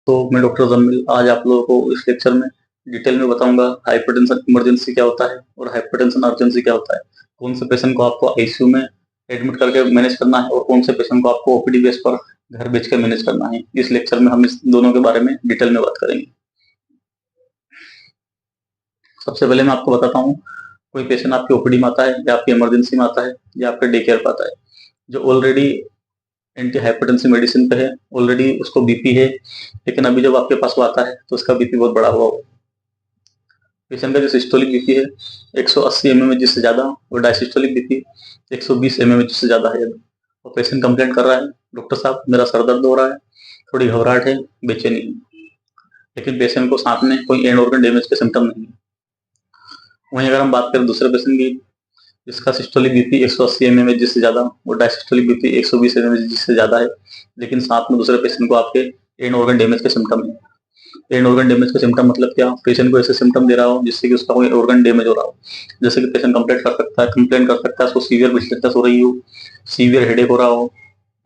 तो मैं डॉक्टर जमील आज आप लोगों को इस लेक्चर में डिटेल में बताऊंगा हाइपरटेंशन इमरजेंसी क्या होता है और हाइपरटेंशन अर्जेंसी क्या होता है। कौन से पेशेंट को आपको आईसीयू में एडमिट करके मैनेज करना है और कौन से पेशेंट को आपको ओपीडी बेस पर घर भेज के मैनेज करना है। इस लेक्चर में हम इस दोनों के बारे में डिटेल में बात करेंगे। सबसे पहले मैं आपको बताता हूँ, कोई पेशेंट आपकी ओपीडी में आता है या आपकी इमरजेंसी में आता है या आपके डे केयर पर आता है जो ऑलरेडी एंटी हाइपरटेंसिव मेडिसिन पे है, ऑलरेडी उसको बीपी है, लेकिन अभी जब आपके पास वो आता है तो उसका बीपी बहुत बड़ा हुआ हो। पेशेंट का जो सिस्टोलिक बीपी है 180 mmHg से ज्यादा और डायसिस्टोलिक बीपी 120 mmHg से ज्यादा है और पेशेंट कंप्लेंट कर रहा है, डॉक्टर साहब मेरा सर दर्द हो रहा है, थोड़ी घबराहट है, बेचैनी है, लेकिन पेशेंट को साथ में कोई एंड ऑर्गन डैमेज के सिम्टम नहीं है। वहीं अगर हम बात करें दूसरे पेशेंट की जिसका सिस्टोलिक बीपी 180 mmHg से ज्यादा और डायसिस्टोलिक बीपी 120 mmHg से ज्यादा है, लेकिन साथ में दूसरे पेशेंट को आपके एंड ऑर्गन डैमेज के सिम्टम है। एंड ऑर्गन डैमेज का सिम्टम मतलब क्या? पेशेंट को ऐसे सिम्टम दे रहा हो जिससे कि उसका कोई ऑर्गन डैमेज हो रहा हो। जैसे कि पेशेंट कंप्लेंट कर सकता है उसको सीवियर ब्रीथलेसनेस हो रही हो, सीवियर हेडेक हो रहा हो,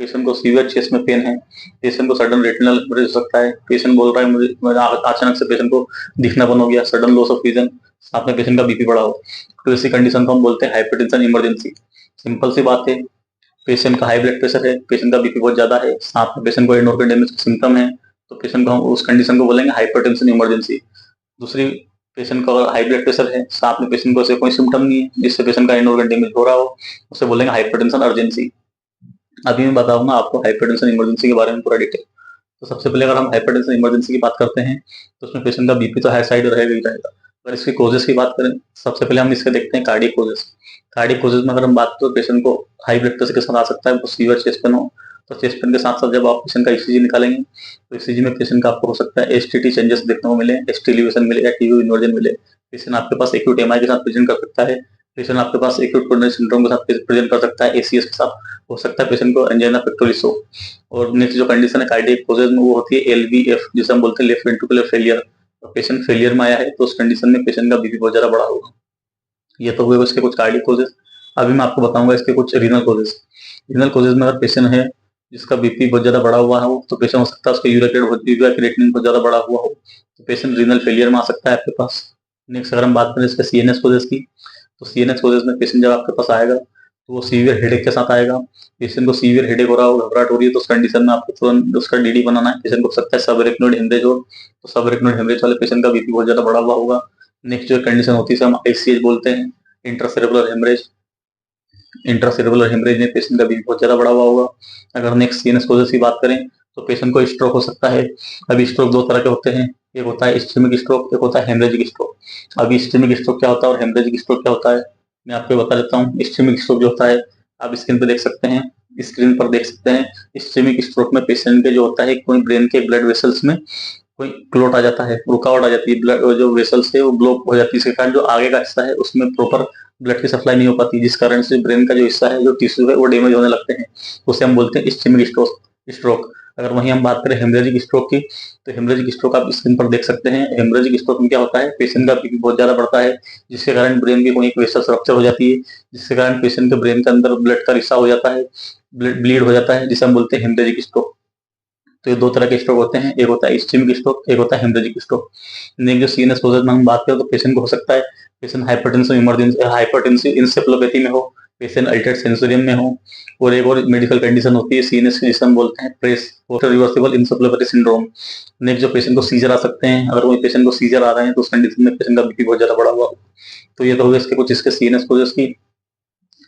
पेशेंट को सीवियर चेस्ट में पेन है, पेशेंट को सडन रेटिनल हेमरेज हो सकता है, पेशेंट बोल रहा है मुझे अचानक से पेशेंट को दिखना बंद हो गया, सडन लॉस ऑफ विजन, साथ में पेशेंट का बीपी बढ़ा हो, तो ऐसी कंडीशन को हम बोलते हैं हाइपरटेंशन इमरजेंसी। सिंपल सी बात है, पेशेंट का हाई ब्लड प्रेशर है, पेशेंट का बीपी बहुत ज्यादा है, साथ में पेशेंट को एंड ऑर्गन डैमेज का सिम्टम है, तो पेशेंट को हम उस कंडीशन को बोलेंगे हाइपरटेंशन इमरजेंसी। दूसरी, पेशेंट का हाई ब्लड प्रेशर है, साथ में पेशेंट को ऐसे कोई सिम्टम नहीं है जिससे पेशेंट का एंड ऑर्गन डैमेज हो रहा हो, उसे बोलेंगे हाइपरटेंशन अर्जेंसी। अभी मैं बताऊंगा आपको हाइपरटेंशन इमरजेंसी के बारे में पूरा डिटेल। तो सबसे पहले अगर हम हाइपरटेंशन इमरजेंसी की बात करते हैं तो उसमें पेशेंट का बीपी तो हाई साइड रहेगा ही रहेगा। अगर इसकी कोजेस की बात करें, सबसे पहले हम इसके देखते हैं कार्डियक कोजेस। कार्डियक कोजेस में अगर हम बात करें तो पेशेंट को हाई ब्लड प्रेशर के साथ आ सकता है, वो सीवियर चेस्ट पेन हो, तो चेस्ट पेन के साथ साथ जब आप पेशेंट का ईसीजी निकालेंगे तो ईसीजी में पेशेंट का आपको हो सकता है एसटीटी चेंजेस देखने को मिले, एसटी एलिवेशन मिले या टीयू इन्वर्जन मिले। पेशेंट आपके पास एक्यूट एमआई के साथ प्रेजेंट कर सकता है, पेशेंट आपके पास एक्यूट कोरोनरी सिंड्रोम के साथ प्रेजेंट कर सकता है, एसीएस के साथ हो सकता है पेशेंट को एंजाइना पेक्टोरिस हो। और नेक्स्ट जो कंडीशन है कार्डियक कोजेज में वो होती है एलवीएफ, जिसे हम बोलते हैं लेफ्ट वेंट्रिकुलर फेलियर। तो पेशेंट फेलियर में आया है तो उस कंडीशन में पेशेंट का बीपी बहुत ज्यादा बढ़ा होगा। ये तो हुए उसके कुछ कार्डियक कोजेज। अभी मैं आपको बताऊंगा इसके कुछ रीनल कोजेज। रीनल कोजेज में अगर पेशेंट है जिसका बीपी बहुत ज्यादा बढ़ा हुआ हो तो पेशेंट हो सकता है उसका यूरिया क्रिएटिनिन बहुत ज्यादा बढ़ा हुआ हो, तो पेशेंट रीनल फेलियर में आ सकता है आपके पास। नेक्स्ट अगर हम बात करें इसके सीएनएस कोजेज की, तो सीएनएस कोजेज में पेशेंट जब आपके पास आएगा तो वो सीवियर हेडेक के साथ आएगा। पेशेंट को सीवियर हेडेक हो रहा हो, घबराहट हो रही है, तो उस कंडीशन में आपको तुरंत उसका डीडी बनाना है। पेशेंट को हो सकता है सबरेक्नोइड हेमरेज हो, तो सबरेक्नोइड हेमरेज वाले पेशेंट का बीपी बहुत ज्यादा बढ़ा हुआ होगा। नेक्स्ट जो कंडीशन होती है हम आईसीएच बोलते हैं, इंट्रासेरेब्रल हेमरेज। इंट्रासेरेब्रल हेमरेज में पेशेंट का बीपी बहुत ज्यादा बढ़ा हुआ होगा। अगर नेक्स्ट सीएनएस कोजेस की बात करें तो पेशेंट को स्ट्रोक हो सकता है। अभी स्ट्रोक दो तरह के होते हैं, एक होता है इस्केमिक स्ट्रोक, एक होता है हेमरेजिक स्ट्रोक। अभी इस्केमिक स्ट्रोक क्या होता है और हेमरेजिक स्ट्रोक क्या होता है मैं आपको बता देता हूँ। इस्केमिक स्ट्रोक जो होता है आप स्क्रीन पर देख सकते हैं, स्क्रीन पर देख सकते हैं। इस्केमिक स्ट्रोक में पेशेंट के जो होता है कोई ब्रेन के ब्लड वेसल्स में कोई क्लोट आ जाता है, रुकावट आ जाती है, ब्लड जो वेसल्स है वो ब्लॉक हो जाती है, इसके कारण जो आगे का हिस्सा है उसमें प्रॉपर ब्लड की सप्लाई नहीं हो पाती, जिस कारण से ब्रेन का जो हिस्सा है जो टिश्यू है वो डैमेज होने लगते हैं, उसे हम बोलते हैं इस्केमिक स्ट्रोक। अगर वहीं हम बात करें हेमरेजिक स्ट्रोक की, तो हेमरेजिक स्ट्रोक आप स्क्रीन पर देख सकते हैं। हेमरेजिक स्ट्रोक में क्या होता है, पेशेंट का बीपी बहुत ज्यादा बढ़ता है जिसके कारण ब्रेन की कोई एक वेसल्स रप्चर हो जाती है, जिसके कारण पेशेंट के ब्रेन के अंदर ब्लड का रिसाव हो जाता है, ब्लीड हो जाता है, जिसे हम बोलते हैं हेमरेजिक स्ट्रोक। तो ये दो तरह के स्ट्रोक होते हैं, एक होता है इस्केमिक स्ट्रोक, एक होता है हेमरेजिक स्ट्रोक। जो सीएनएस कोजेज में हम बात करें तो पेशेंट को हो सकता है पेशेंट हाइपरटेंसिव इमरजेंसी हाइपरटेंसिव इंसेफ्लोपैथी में हो, पेशेंट अल्टर्ड सेंसोरियम में हो, और एक और मेडिकल कंडीशन होती है सीएनएस की जिसे हम बोलते हैं press post reversible encephalopathy syndrome. Next जो पेशेंट को सीजर आ सकते हैं, अगर कोई पेशेंट को सीजर आ रहे हैं तो उस कंडीशन में पेशेंट का बीपी बहुत ज्यादा बढ़ा हुआ हो। तो ये तो हुए इसके कुछ इसके सीएनएस कोजेज की।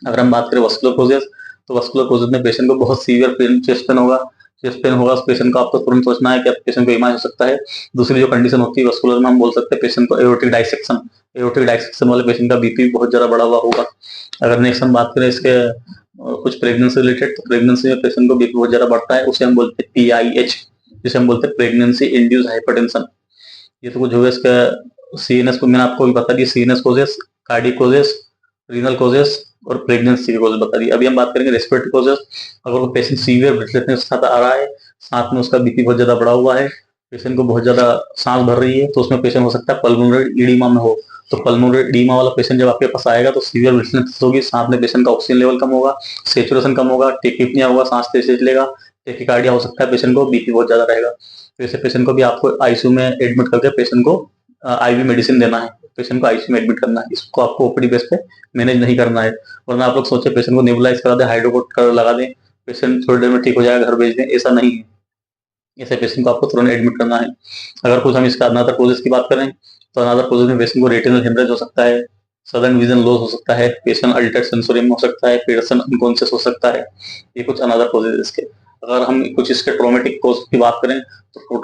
अगर हम बात करें वस्कुलर कोजेज, तो वस्कुलर कोजेज में पेशेंट को बहुत सीवियर चेस्ट पेन होगा। चेस्ट पेन होगा उस पेशेंट को आपको तुरंत सोचना है कि पेशेंट को एमआई हो सकता है। दूसरी जो कंडीशन होती है वस्कुलर में हम बोल सकते हैं पेशेंट को एओर्टिक डाइसेक्शन, एओर्टिक डाइसेक्शन वाले पेशेंट का बीपी बहुत ज्यादा बढ़ा हुआ होगा। अगर नेक्स्ट हम बात करें इसके कुछ प्रेगनेंसी रिलेटेड, तो प्रेगनेंसी में पेशेंट को बीपी बहुत ज्यादा बढ़ता है, उसे हम बोलते हैं पीआईएच, जिसे हम बोलते हैं प्रेगनेंसी इंड्यूस हाइपरटेंशन। ये तो कुछ हो गया इसका सीएनएस को मैंने आपको बता दिया, CNS causes, cardiac causes, renal causes और प्रेगनेंसी कोजेस बता दी। अभी हम बात करेंगे रेस्पिरेटरी कोजेस। अगर वो पेशेंट सीवियर ब्रीथलेसनेस के साथ आ रहा है, साथ में उसका बीपी बहुत ज्यादा बढ़ा हुआ है, पेशेंट को बहुत ज्यादा सांस भर रही है, तो उसमें पेशेंट हो सकता है पल्मोनरी एडिमा में हो। तो पल्मोनरी एडिमा वाला पेशेंट जब आपके पास आएगा तो सीवियर ब्रीथलेसनेस होगी, साथ में पेशेंट का ऑक्सीजन लेवल कम होगा, सेचुरेशन कम होगा, टेकिपनिया होगा, सांस तेज चलेगा, टेकिकार्डिया हो सकता है पेशेंट को, बीपी बहुत ज्यादा रहेगा, तो ऐसे पेशेंट को भी आपको आईसीयू में एडमिट करके पेशेंट को आईवी मेडिसिन देना है, पेशेंट को आईसीयू में एडमिट करना है। इसको आपको ओपीडी बेस पे मैनेज नहीं करना है, वरना आप लोग सोचे पेशेंट को नेबुलाइज करा दें, हाइड्रोकोट कर लगा दें, पेशेंट थोड़ी देर में ठीक हो जाएगा, घर भेज दें, ऐसा नहीं है। ऐसे पेशेंट को आपको तुरंत एडमिट करना है। अगर कुछ हम इसका अनादर कोजेस की बात करें तो अनादर कोजेस में पेशेंट को रेटिनल हेमरेज हो सकता है, सडन विजन लॉस हो सकता है, पेशेंट अल्टर्ड सेंसोरियम हो सकता है, पेशेंट अनकॉन्शियस हो सकता है। ये कुछ अनादर कोजेस इसके। अगर हम कुछ इसके ट्रोमेटिक कोज की बात करें तो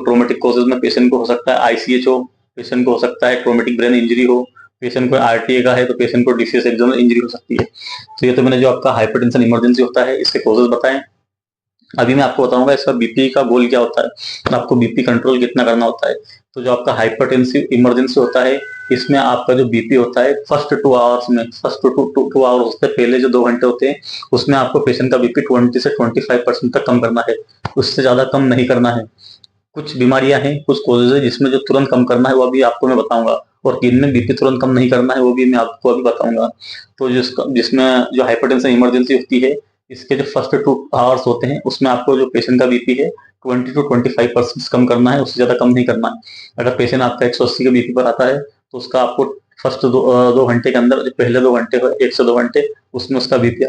ट्रोमेटिक कोजेस में पेशेंट को हो सकता है आईसीएच हो, पेशेंट को हो सकता है ट्रोमेटिक ब्रेन इंजरी हो, पेशेंट को आरटीए का है तो पेशेंट को डिफियस एक्सोनल इंजरी हो सकती है। तो ये तो मैंने जो आपका हाइपरटेंशन इमरजेंसी होता है इसके कोजेस बताएं। अभी मैं आपको बताऊंगा इसका बीपी का गोल क्या होता है, तो आपको बीपी कंट्रोल कितना करना होता है। तो जो आपका हाइपरटेंसिव इमरजेंसी होता है इसमें आपका जो बीपी होता है फर्स्ट 2 आवर्स में, फर्स्ट टू आवर्स से पहले जो 2 घंटे होते हैं उसमें आपको पेशेंट का बीपी 20 से 25% तक कम करना है, उससे ज्यादा कम नहीं करना है। कुछ बीमारियां हैं, कुछ कॉजेज है जिसमें जो तुरंत कम करना है वो अभी आपको मैं बताऊंगा, और किनमें बीपी तुरंत कम नहीं करना है वो भी मैं आपको अभी बताऊंगा। तो जिसमें जो हाइपरटेंशन इमरजेंसी होती है इसके जो फर्स्ट 2 आवर्स होते हैं उसमें आपको जो पेशेंट का बीपी है 20 to 25% कम करना है, उससे ज्यादा कम नहीं करना है। अगर पेशेंट आपका 180 के बीपी पर आता है तो उसका आपको फर्स्ट 2 घंटे के अंदर, जो पहले 2 घंटे हो 1 से 2 घंटे उसमें उसका बीपी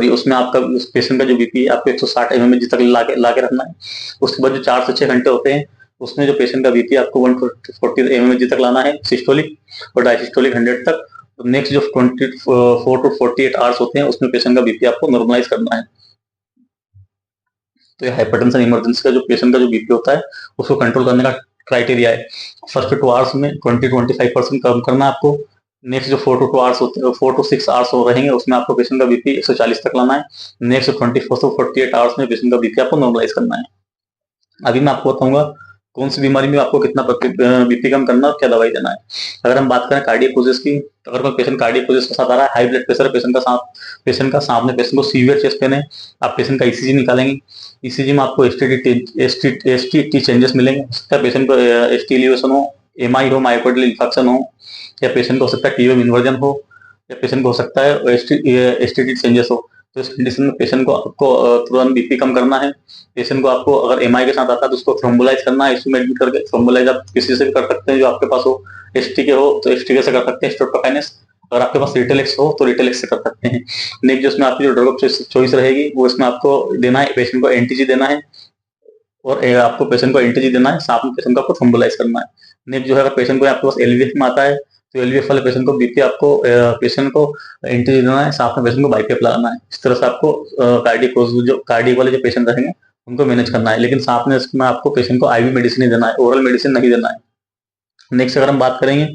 उसमें आपका उस पेशेंट का जो बीपी है आपको 160 mmHg तक लाके रखना है। उसके बाद जो 4 से 6 घंटे होते हैं उसमें जो पेशेंट का बीपी आपको 140 mmHg तक लाना है सिस्टोलिक, और डायसिस्टोलिक 100 तक। नेक्स्ट जो 24 to 48 आवर्स होते हैं उसमें पेशेंट का बीपी आपको नॉर्मलाइज करना है। तो ये हाइपरटेंशन इमरजेंसी का जो पेशेंट का जो बीपी होता है उसको कंट्रोल करने का क्राइटेरिया है। फर्स्ट 2 आवर्स में 20-25% कम करना है आपको। नेक्स्ट जो 4 to 2 आवर्स होते हैं, 4 to 6 आवर्स रहेंगे उसमें आपको पेशेंट का बीपी 140 तक लाना है। नेक्स्ट 24 to 48 आवर्स में पेशेंट का बीपी आपको नॉर्मलाइज करना है। अभी मैं आपको बताऊंगा कौन सी बीमारी में आपको कितना बीपी कम करना और क्या दवाई देना है। अगर हम बात करें कार्डियक कोजेस की, तो अगर कोई पेशेंट कार्डियक कोजेस के साथ आ रहा है, हाई ब्लड प्रेशर पेशेंट का सामने पेशेंट को सीवियर चेस्ट पेन है, आप पेशेंट का ईसीजी निकालेंगे। ईसीजी में आपको एसटीटी चेंजेस मिलेंगे। हो सकता है पेशेंट को एसटी एलिवेशन हो, एमआई हो, मायोकार्डियल इंफेक्शन हो, या पेशेंट को हो सकता है टीएम इन्वर्जन हो, या पेशेंट को हो सकता है एसटीटी चेंजेस हो। तो इस कंडीशन में पेशेंट को आपको तुरंत बीपी कम करना है। पेशेंट को आपको अगर एमआई के साथ आता है तो उसको थ्रोम्बोलाइज करना है, इसमें एडमिट करके। थ्रोम्बोलाइज आप किसी से भी कर सकते हैं जो आपके पास हो, एसटी के हो तो एसटी के से कर सकते हैं, स्ट्रेप्टोकाइनेस। अगर आपके पास रिटेलेक्स हो तो रिटेलेक्स से कर सकते हैं। नेक्स्ट जो इसमें आपकी जो ड्रग ऑफ चॉइस रहेगी वो इसमें आपको देना है, पेशेंट को एंटीजी देना है, और आपको पेशेंट को एंटीजी देना है, साथ में पेशेंट को आपको थ्रोम्बोलाइज करना है। नेक्स्ट जो है अगर पेशेंट को आपके पास एलवीएफ में आता है तो एलवीएफ वाले पेशेंट को बीपी आपको पेशेंट को एंटीजी देना है, साथ में पेशेंट को बाइपेप लगाना है। इस तरह से आपको कार्डियक वाले जो पेशेंट रहेंगे उनको मैनेज करना है, लेकिन साथ में इसमें आपको पेशेंट को आईवी मेडिसिन ही देना है, ओरल मेडिसिन नहीं देना है। नेक्स्ट अगर हम बात करेंगे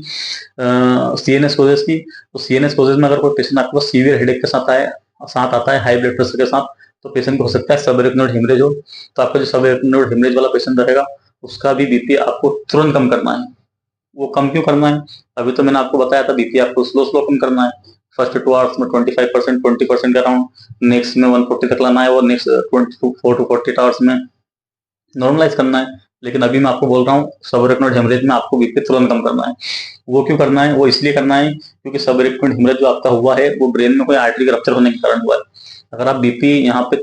सीएनएस कोजेस की, तो सीएनएस कोजेस में अगर कोई पेशेंट आपके पास सीवियर हेडेक के साथ आता है हाई ब्लड प्रेशर के साथ, तो पेशेंट को हो सकता है सबएरेक्नोइड हेमरेज हो। तो आपका जो सबएरेक्नोइड हेमरेज वाला पेशेंट रहेगा उसका भी बीपी आपको तुरंत कम करना है। वो कम क्यों करना है, अभी तो मैंने आपको बताया था बीपी आपको स्लो कम करना है। फर्स्ट 2 आवर्स में 25%, 20% के अराउंड, नेक्स्ट में 140 तक लाना है, और नेक्स्ट 24 to 48 आवर्स में नॉर्मलाइज करना है। लेकिन अभी मैं आपको बोल रहा हूँ सबएरेक्नोइड हेमरेज में आपको बीपी तुरंत कम करना है। वो क्यों करना है, वो इसलिए करना है क्योंकि सबएरेक्नोइड हेमरेज जो आपका हुआ है वो ब्रेन में कोई आर्टरी के रप्चर होने के कारण हुआ है। अगर आप बीपी यहाँ पे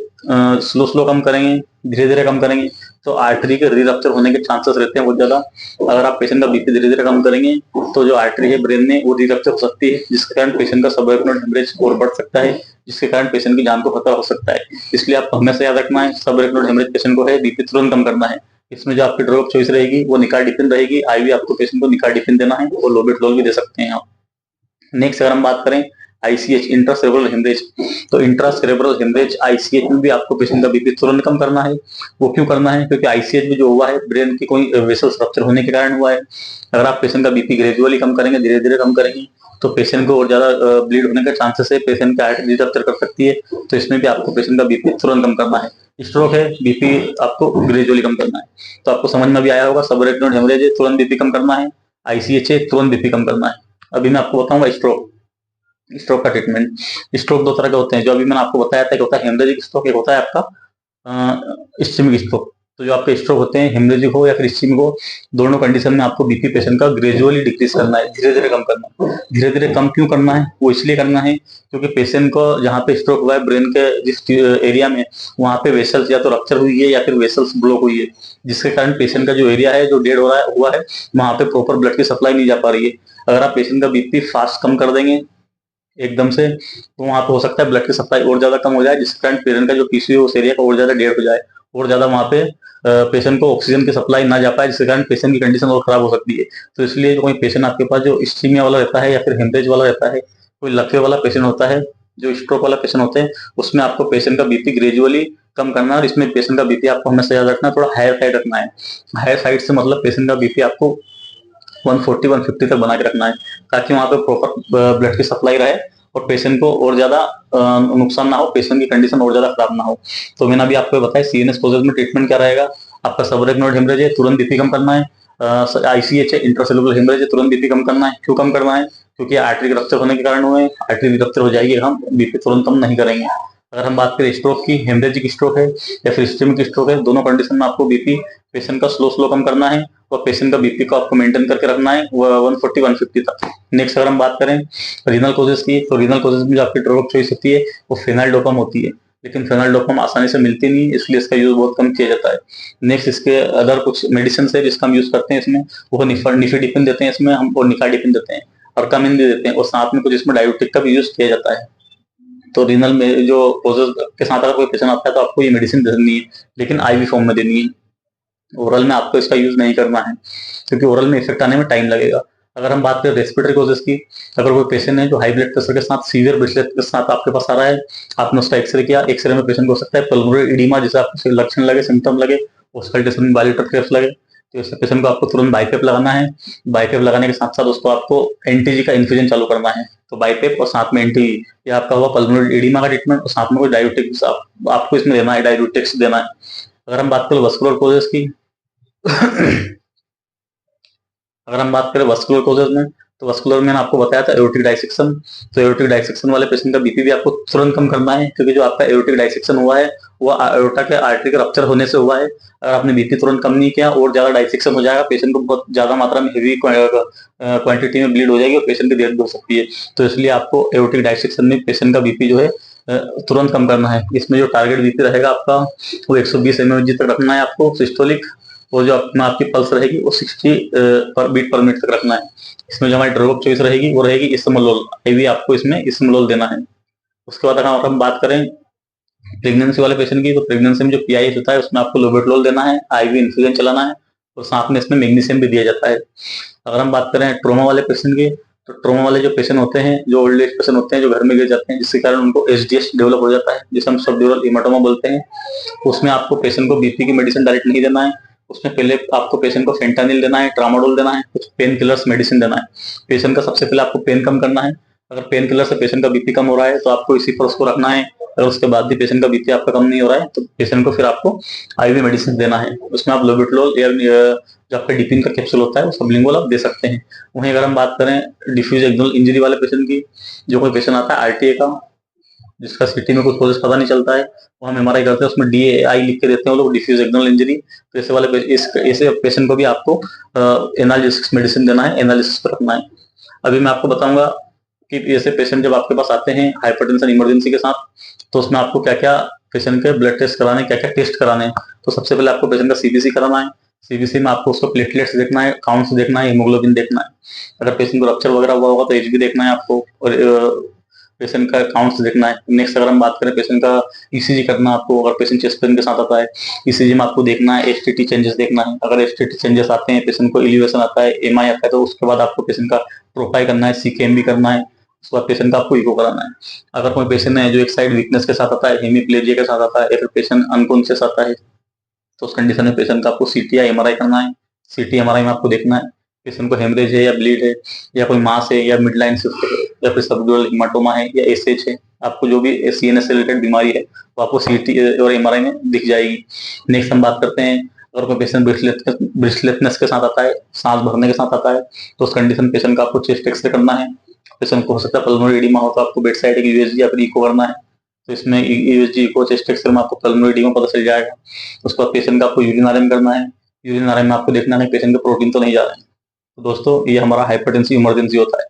स्लो कम करेंगे, धीरे धीरे कम करेंगे, तो आर्टरी के री रप्चर होने के चांसेस रहते हैं बहुत ज्यादा। अगर आप पेशेंट का बीपी धीरे धीरे कम करेंगे तो जो आर्टरी है ब्रेन में वो री रप्चर हो सकती है, जिसके कारण पेशेंट का सबएरेक्नोइड हेमरेज और बढ़ सकता है, जिसके कारण पेशेंट की जान को खतरा हो सकता है। इसलिए आपको हमेशा याद रखना है सबएरेक्नोइड हेमरेज पेशेंट को है बीपी तुरंत कम करना है। इसमें जो आपकी ड्रग ऑफ चॉइस रहेगी वो निकार्डिपिन रहेगी, आईवी आपको पेशेंट को निकार्डिपिन देना है, और लोबेटलोल भी दे सकते हैं आप। नेक्स्ट अगर हम बात करें आईसीएच, इंट्रासेरेब्रल हेमरेज, तो इंट्रासेरेब्रल हेमरेज आईसीएच में भी आपको पेशेंट का बीपी तुरंत कम करना है। वो क्यों करना है, क्योंकि आईसीएच में जो हुआ है ब्रेन की कोई वेसल्स रप्चर होने के कारण हुआ है। अगर आप पेशेंट का बीपी ग्रेजुअली कम करेंगे, धीरे धीरे कम करेंगे, तो पेशेंट को और ज्यादा ब्लीड होने के चांसेस है, पेशेंट का आर्टरी रप्चर कर सकती है। तो इसमें भी आपको पेशेंट का बीपी तुरंत कम करना है। स्ट्रोक है, बीपी आपको ग्रेजुअली कम करना है। तो आपको समझ में भी आया होगा, सबएरेक्नोइड हेमरेज है तुरंत बीपी कम करना है, आईसीएच है तुरंत बीपी कम करना है। अभी मैं आपको बताऊंगा स्ट्रोक का ट्रीटमेंट। स्ट्रोक 2 तरह के होते हैं, जो अभी मैंने आपको बताया था, एक होता है हेमरेजिक स्ट्रोक, एक होता है आपका इस्केमिक स्ट्रोक। तो जो आपके स्ट्रोक होते हैं, हेमरेजिक हो या फिर इस्चेमिक हो, दोनों कंडीशन में आपको बीपी पेशेंट का ग्रेजुअली डिक्रीज करना है, धीरे धीरे कम करना है। धीरे धीरे कम क्यों करना है? वो इसलिए करना है क्योंकि पेशेंट को जहाँ पे स्ट्रोक हुआ है ब्रेन के जिस एरिया में, वहाँ पे वेसल्स या तो रप्चर हुई है या फिर वेसल्स ब्लॉक हुई है, जिसके कारण पेशेंट का जो एरिया है जो डेड हो रहा है हुआ है, वहाँ पे प्रॉपर ब्लड की सप्लाई नहीं जा पा रही है। अगर आप पेशेंट का बीपी फास्ट कम कर देंगे एकदम से, तो वहाँ पे हो सकता है ब्लड की सप्लाई और ज्यादा कम हो जाए, जिसके कारण पेशेंट का जो टिश्यू है उस एरिया का और ज्यादा डेड हो जाए, और ज्यादा वहाँ पे पेशेंट को ऑक्सीजन की सप्लाई ना जा पाए, जिसके कारण पेशेंट की कंडीशन और खराब हो सकती है। तो इसलिए कोई पेशेंट आपके पास जो इस्चीमिया वाला रहता है या फिर हेमरेज वाला रहता है, कोई लकवे वाला पेशेंट होता है, जो स्ट्रोक वाला पेशेंट होते हैं, उसमें आपको पेशेंट का बीपी ग्रेजुअली कम करना है। और इसमें पेशेंट का बीपी आपको हमेशा याद रखना है, थोड़ा हायर साइड रखना है। हायर साइड से मतलब पेशेंट का बीपी आपको 140-150 तक बना के रखना है, ताकि वहाँ पे प्रॉपर ब्लड की सप्लाई रहे और पेशेंट को और ज्यादा नुकसान ना हो, पेशेंट की कंडीशन और ज्यादा खराब ना हो। तो मैंने अभी आपको बताया सीएनएस कोजेज में ट्रीटमेंट क्या रहेगा। आपका सबरेक्नोइड हेमरेज है, तुरंत बीपी कम करना है। आईसीएच है, इंट्रासेलुलर हेमरेज है, तुरंत बीपी कम करना है। क्यों कम करना है? क्योंकि आर्टरी रप्चर होने के कारण हुए, आर्टरी रप्चर हो जाएगी, हम बीपी तुरंत कम नहीं करेंगे। अगर हम बात करें स्ट्रोक की, हेमरेजिक स्ट्रोक है या फिर इस्चेमिक स्ट्रोक है, दोनों कंडीशन में आपको बीपी पेशेंट का स्लो स्लो कम करना है और पेशेंट का बीपी को आपको मेंटेन करके रखना है 140-150 तक। नेक्स्ट अगर हम बात करें रीनल कोजेस की, तो रीनल कोजेस में जो आपकी ड्रग ऑफ चॉइस होती है वो फेनाइलडोपाम होती है, लेकिन फेनाइलडोपाम आसानी से मिलती नहीं, इसलिए इसका यूज बहुत कम किया जाता है। नेक्स्ट इसके अदर कुछ मेडिसिन है जिसका हम यूज करते हैं इसमें, वो निफेडिपिन देते हैं इसमें हम, और निकाडिपिन देते हैं, और कमिन भी देते हैं, और साथ में कुछ इसमें डायोटिक का भी यूज किया जाता है। तो रीनल में जो कोजेस के साथ अगर कोई पेशेंट आता है तो आपको ये मेडिसिन देनी है, लेकिन आईवी फॉर्म में देनी है। ओरल में आपको इसका यूज नहीं करना है, क्योंकि ओरल में इफेक्ट आने में टाइम लगेगा। अगर हम बात करें रेस्पिरेटरी कॉजेस की, अगर कोई पेशेंट है जो हाई ब्लड प्रेशर के साथ सीवियर ब्रेसलेट के साथ आपके पास आ रहा है, आपने उसका एक्सरे किया, एक्सरे में पेशेंट को हो सकता है पल्मोनरी इडीमा जैसे आपको लक्षण लगे, सिम्टम लगे, ऑस्कल्टेशन में बायोलिटर क्रैप्स लगे, तो ऐसे पेशेंट को आपको तुरंत बाइपेप लगाना है। बाइपेप लगाने के साथ साथ उसको आपको एनटीजी का इन्फ्यूजन चालू करना है। तो बाइपेप और साथ में एनटीजी, ये आपका हुआ पल्मोनरी इडीमा का ट्रीटमेंट, और साथ में कोई डायोटिक्स आपको इसमें देना है, डायोटिक्स देना है। अगर हम बात करें वस्कुलर कोजेस की अगर हम बात करें वस्कुलर कोजेस में, तो वस्कुलर में आपको बताया था एओर्टिक डाइसेक्शन। तो एओर्टिक डाइसेक्शन वाले पेशेंट का बीपी भी आपको तुरंत कम करना है, क्योंकि जो आपका एओर्टिक डाइसेक्शन हुआ है वो एओर्टा के आर्टरी के रप्चर होने से हुआ है। अगर आपने बीपी तुरंत कम नहीं किया और ज्यादा डाइसेक्शन हो जाएगा, पेशेंट को बहुत ज्यादा मात्रा में हेवी क्वांटिटी में ब्लीड हो जाएगी और पेशेंट की डेथ भी हो सकती है। तो इसलिए आपको एओर्टिक डाइसेक्शन में पेशेंट का बीपी जो है तुरंत कम करना है। इसमें जो टारगेट बीपी रहेगा आपका वो 120 mmHg तक रखना है आपको सिस्टोलिक, और जो अपना आपकी पल्स रहेगी वो 60 पर बीट पर मिनट तक रखना है। इसमें जो हमारी ड्रग ऑफ चॉइस रहेगी वो रहेगी इसमोलोल, आईवी आपको इसमें इसमोलोल देना है। उसके बाद अगर हम बात करें प्रेगनेंसी वाले पेशेंट की, तो प्रेगनेंसी में जो पीआईएस होता है उसमें आपको लोबेटलोल देना है, आईवी इन्फ्यूजन चलाना है, और साथ में इसमें मैग्नीशियम भी दिया जाता है। अगर हम बात करें ट्रोमा वाले पेशेंट की, तो ट्रोमा वाले जो पेशेंट होते हैं, जो ओल्ड एज पेशेंट होते हैं, जो घर में गिर जाते हैं, जिसके कारण उनको एसडीएस डेवलप हो जाता है, जिसे हम सबड्यूरल हेमाटोमा बोलते हैं। उसमें आपको पेशेंट को बीपी की मेडिसिन डायरेक्ट नहीं देना है, उसमें पहले आपको पेशेंट को फेंटानिल देना है, ट्रामाडोल देना है, कुछ पेन किलर्स मेडिसिन देना है। पेशेंट का सबसे पहले आपको पेन कम करना है। अगर पेन किलर से पेशेंट का बीपी कम हो रहा है तो आपको इसी पर उसको रखना है। अगर उसके बाद भी पेशेंट का बीपी आपका कम नहीं हो रहा है तो पेशेंट को फिर आपको आईवी मेडिसिन देना है। उसमें आप लोबेटलोल या जो आपका डिपिन का कैप्सूल होता है वो सबलिंगुअल आप दे सकते हैं। वहीं अगर हम बात करें डिफ्यूज एक्सनल इंजरी वाले पेशेंट की, जो कोई पेशेंट आता है आरटीए का, जिसका सिटी में कुछ कोजेस पता नहीं चलता है, वो हम एमआरआई करते हैं, उसमें डीएआई लिख के देते हैं वो लोग, डिफ्यूज एक्सनल इंजरी। तो ऐसे वाले ऐसे पेशेंट को भी आपको एनालिसिस मेडिसिन देना है, एनालिसिस पर रखना है। अभी मैं आपको बताऊंगा कि ऐसे पेशेंट जब आपके पास आते हैं हाइपरटेंशन इमरजेंसी के साथ, तो उसमें आपको क्या क्या पेशेंट के ब्लड टेस्ट कराने, क्या क्या टेस्ट कराने हैं। तो सबसे पहले आपको पेशेंट का सीबीसी कराना है। सीबीसी में आपको उसको प्लेटलेट्स देखना है, काउंट्स देखना है, हीमोग्लोबिन देखना है। अगर पेशेंट को रप्चर वगैरह हुआ होगा तो एचबी देखना है आपको, और पेशेंट का काउंट्स देखना है। नेक्स्ट अगर हम बात करें पेशेंट का ईसीजी करना आपको, अगर पेशेंट चेस्ट पेन के साथ आता है, ईसीजी में आपको देखना है, एसटीटी चेंजेस देखना है। अगर एसटीटी चेंजेस आते हैं, पेशेंट को एलिवेशन आता है, एमआई आता है, तो उसके बाद आपको पेशेंट का प्रोफाइल करना है, सीकेएम भी करना है। उसके बाद पेशेंट का आपको इको कराना है। अगर कोई पेशेंट है जो एक साइड वीकनेस के साथ आता है, हेमीप्लेजिया के साथ आता है, या फिर पेशेंट अनकॉन्शियस आता है, तो उस कंडीशन में पेशेंट का आपको सीटी या एमआरआई करना है। सीटी एमआरआई में आपको देखना है पेशेंट को हेमरेज है या ब्लीड है, या कोई मास है या मिड लाइन शिफ्ट है, या फिर सबड्यूरल हेमाटोमा है या एसएच है। आपको जो भी सीएनएस से रिलेटेड बीमारी है वो आपको सीटी और एमआरआई में दिख जाएगी। नेक्स्ट हम बात करते हैं अगर कोई पेशेंट ब्रेथलेसनेस के साथ आता है, सांस भरने के साथ आता है, तो उस कंडीशन पेशेंट का आपको चेस्ट एक्सरे करना है। पेशेंट को हो सकता है पल्मोनरी एडिमा हो तो आपको बेड साइड यूएसजी या फिर इको करना है। तो इसमें ईयूएसजी, इको, चेस्ट एक्सरे में आपको पल्मोनरी एडीमा पता चल जाएगा। उसके बाद पेशेंट का आपको यूरिन आरएम करना है। यूरिन आरएम में आपको देखना है पेशेंट के प्रोटीन तो नहीं जा रहे हैं। तो दोस्तों ये हमारा हाइपरटेंसिव इमरजेंसी होता है।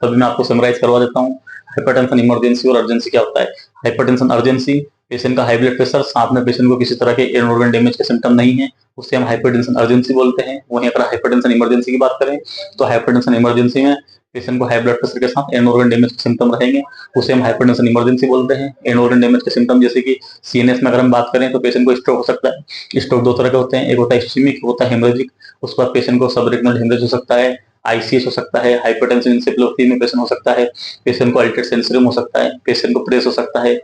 तो अभी मैं आपको समराइज करवा देता हूँ हाइपरटेंशन इमरजेंसी और अर्जेंसी क्या होता है। हाइपरटेंशन अर्जेंसी, पेशेंट का हाई ब्लड प्रेशर, साथ में पेशेंट को किसी तरह के एंड ऑर्गन डैमेज के सिम्टम नहीं है, उससे हम हाइपरटेंशन अर्जेंसी बोलते हैं। वहीं अगर हाइपरटेंशन इमरजेंसी की बात करें तो हाइपरटेंशन इमरजेंसी में पेशेंट को हाई ब्लड प्रेशर के साथ एंड ऑर्गन डैमेज के सिम्टम रहेंगे, उसे हम हाइपरटेंशन इमरजेंसी बोलते हैं। एंड ऑर्गन डैमेज के सिम्टम जैसे कि सीएनएस में अगर हम बात करें तो पेशेंट को स्ट्रोक हो सकता है। स्ट्रोक दो तरह के होते हैं, एक होता है इस्केमिक, एक होता है हेमरेजिक। उसके बाद पेशेंट को सबरेक्टल हेमरेज हो सकता है, आईसीएस हो सकता है, हाइपरटेंसिव इंसेफ्लोपैथी में पेशेंट हो सकता है, पेशेंट को अल्टेड सेंसरियम हो सकता है, पेशेंट को प्रेस हो सकता है,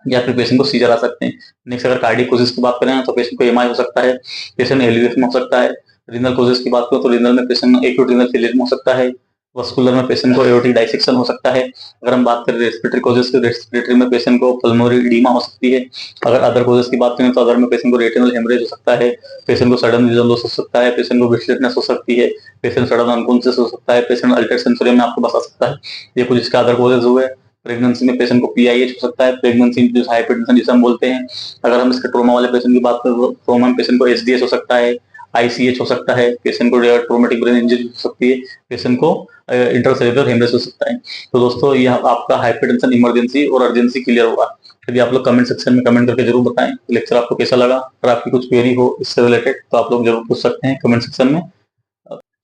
या फिर पेशेंट को सीजर आ सकते हैं। नेक्स्ट अगर कार्डियक कोजेस की बात करें तो पेशेंट को एमआई हो सकता है, पेशेंट एलवीएफ में हो सकता है। रीनल कोजेस की बात करें तो रीनल में पेशेंट एक्यूट रीनल फेलियर में हो सकता है। वस्कुलर में पेशेंट को एओर्टिक डाइसेक्शन हो सकता है। अगर हम बात करें रेस्पिरेटरी कोजेस की, रेस्पिरेटरी में पेशेंट को पल्मोनरी एडीमा हो सकती है। अगर अदर कोजेस की बात करें तो अदर में पेशेंट को रेटिनल हेमरेज हो सकता है, पेशेंट को सडन विजन लॉस हो सकता है, पेशेंट को ब्रेथलेसनेस हो सकती है, पेशेंट सडन अनकॉन्शियस हो सकता है, पेशेंट अल्टेड सेंसोरियम में आपको बता सकता है। ये कुछ इसके अदर कोजेस हुए। प्रेगनेंसी में पेशेंट को पीआईएच हो सकता है, प्रेगनेंसी इंड्यूस्ड हाइपरटेंशन जिसे हम बोलते हैं। अगर हम इसके ट्रोमा वाले पेशेंट की बात करें तो ट्रोमा में पेशेंट को एसडीएच हो सकता है, आईसीएच हो सकता है, पेशेंट को ट्रोमेटिक ब्रेन इंजरी हो सकती है, पेशेंट को इंटरसेल्युलर हेमरेज हो सकता है। तो दोस्तों ये आपका हाइपरटेंशन इमरजेंसी और अर्जेंसी क्लियर होगा। यदि आप लोग कमेंट सेक्शन में कमेंट करके जरूर बताएं लेक्चर आपको कैसा लगा। अगर आपकी कुछ क्वेरी हो इससे रिलेटेड तो आप लोग जरूर पूछ सकते हैं कमेंट सेक्शन में।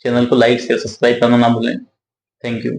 चैनल को लाइक शेयर सब्सक्राइब करना ना भूलें। Thank you.